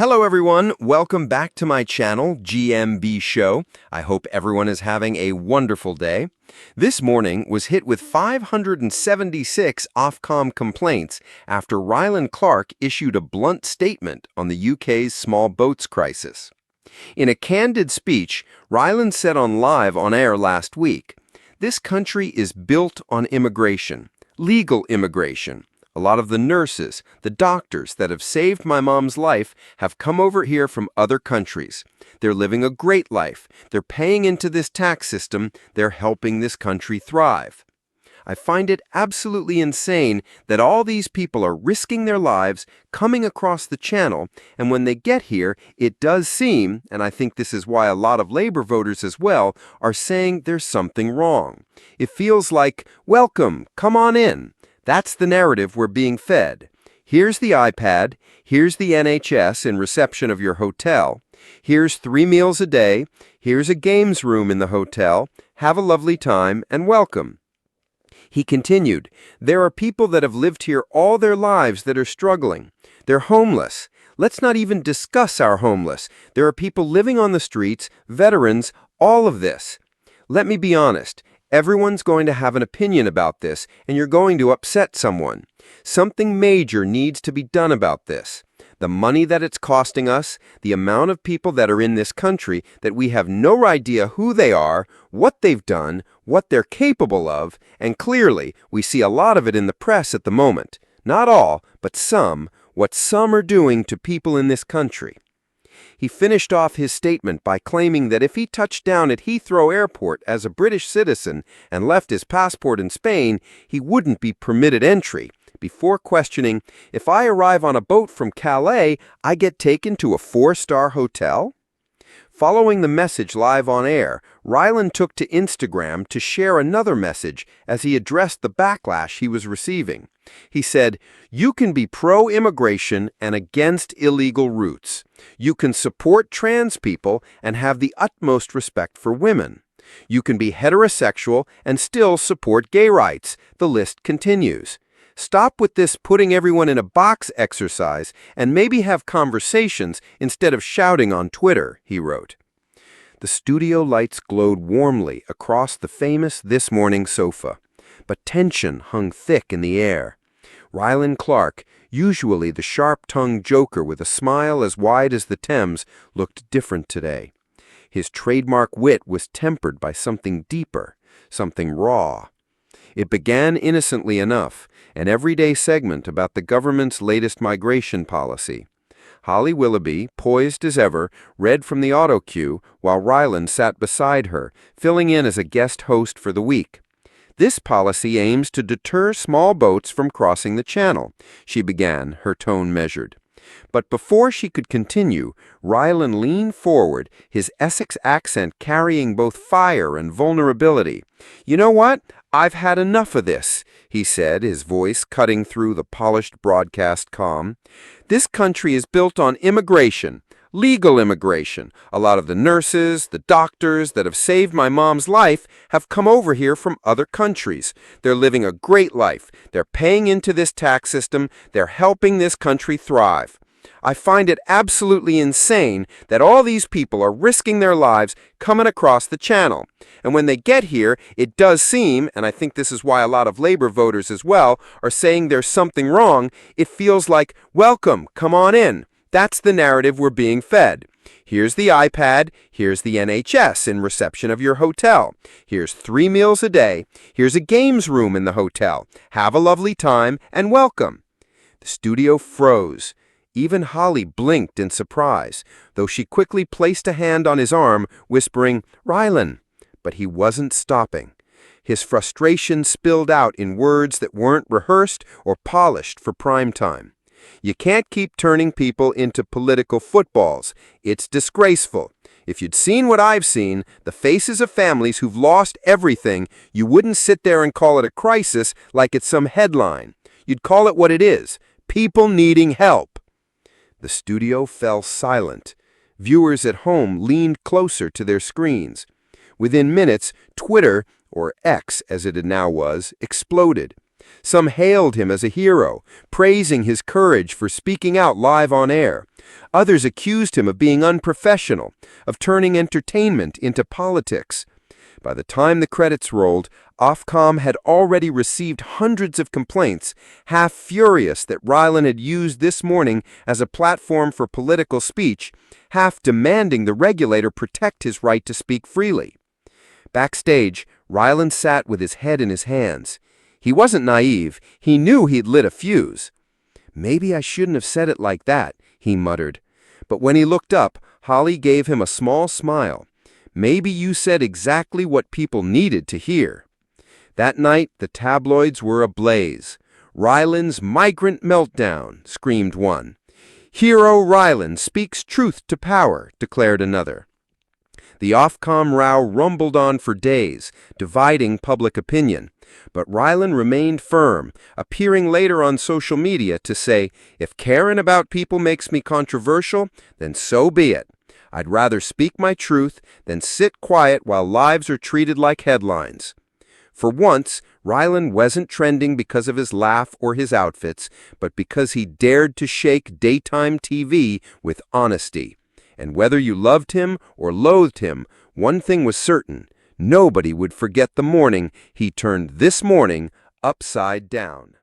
Hello everyone, welcome back to my channel, GMB SHOW. I hope everyone is having a wonderful day. This morning was hit with 576 Ofcom complaints after Rylan issued a blunt statement on the UK's small boats crisis. In a candid speech, Rylan said on Live on Air last week, "This country is built on immigration, legal immigration. A lot of the nurses, the doctors that have saved my mom's life have come over here from other countries. They're living a great life. They're paying into this tax system. They're helping this country thrive. I find it absolutely insane that all these people are risking their lives coming across the channel, and when they get here, it does seem, and I think this is why a lot of Labour voters as well, are saying there's something wrong. It feels like, welcome, come on in. That's the narrative we're being fed. Here's the iPad, here's the NHS in reception of your hotel, here's 3 meals a day, here's a games room in the hotel, have a lovely time and welcome." He continued, "There are people that have lived here all their lives that are struggling. They're homeless. Let's not even discuss our homeless. There are people living on the streets, veterans, all of this. Let me be honest. Everyone's going to have an opinion about this, and you're going to upset someone. Something major needs to be done about this. The money that it's costing us, the amount of people that are in this country that we have no idea who they are, what they've done, what they're capable of, and clearly we see a lot of it in the press at the moment. Not all, but some, what some are doing to people in this country." He finished off his statement by claiming that if he touched down at Heathrow Airport as a British citizen and left his passport in Spain, he wouldn't be permitted entry, before questioning, "If I arrive on a boat from Calais, I get taken to a 4-star hotel?" Following the message live on air, Rylan took to Instagram to share another message as he addressed the backlash he was receiving. He said, "You can be pro-immigration and against illegal routes. You can support trans people and have the utmost respect for women. You can be heterosexual and still support gay rights." The list continues. "Stop with this putting everyone in a box exercise and maybe have conversations instead of shouting on Twitter," he wrote. The studio lights glowed warmly across the famous This Morning sofa, but tension hung thick in the air. Rylan, usually the sharp-tongued joker with a smile as wide as the Thames, looked different today. His trademark wit was tempered by something deeper, something raw. It began innocently enough, an everyday segment about the government's latest migration policy. Holly Willoughby, poised as ever, read from the auto cue while Rylan sat beside her, filling in as a guest host for the week. "This policy aims to deter small boats from crossing the channel," she began, her tone measured. But before she could continue, Rylan leaned forward, his Essex accent carrying both fire and vulnerability. "You know what? I've had enough of this," he said, his voice cutting through the polished broadcast calm. "This country is built on immigration, legal immigration. A lot of the nurses, the doctors that have saved my mom's life have come over here from other countries. They're living a great life. They're paying into this tax system. They're helping this country thrive. I find it absolutely insane that all these people are risking their lives coming across the channel. And when they get here, it does seem, and I think this is why a lot of Labour voters as well are saying there's something wrong, it feels like, welcome, come on in. That's the narrative we're being fed. Here's the iPad, here's the NHS in reception of your hotel. Here's 3 meals a day, here's a games room in the hotel. Have a lovely time and welcome." The studio froze. Even Holly blinked in surprise, though she quickly placed a hand on his arm, whispering, "Rylan." But he wasn't stopping. His frustration spilled out in words that weren't rehearsed or polished for prime time. "You can't keep turning people into political footballs. It's disgraceful. If you'd seen what I've seen, the faces of families who've lost everything, you wouldn't sit there and call it a crisis like it's some headline. You'd call it what it is, people needing help." The studio fell silent. Viewers at home leaned closer to their screens. Within minutes, Twitter, or X as it now was, exploded. Some hailed him as a hero, praising his courage for speaking out live on air. Others accused him of being unprofessional, of turning entertainment into politics. By the time the credits rolled, Ofcom had already received hundreds of complaints, half furious that Rylan had used this morning as a platform for political speech, half demanding the regulator protect his right to speak freely. Backstage, Rylan sat with his head in his hands. He wasn't naive. He knew he'd lit a fuse. "Maybe I shouldn't have said it like that," he muttered. But when he looked up, Holly gave him a small smile. "Maybe you said exactly what people needed to hear." That night, the tabloids were ablaze. "Rylan's Migrant Meltdown," screamed one. "Hero Rylan speaks truth to power," declared another. The Ofcom row rumbled on for days, dividing public opinion. But Rylan remained firm, appearing later on social media to say, "If caring about people makes me controversial, then so be it. I'd rather speak my truth than sit quiet while lives are treated like headlines." For once, Rylan wasn't trending because of his laugh or his outfits, but because he dared to shake daytime TV with honesty. And whether you loved him or loathed him, one thing was certain: nobody would forget the morning he turned this morning upside down.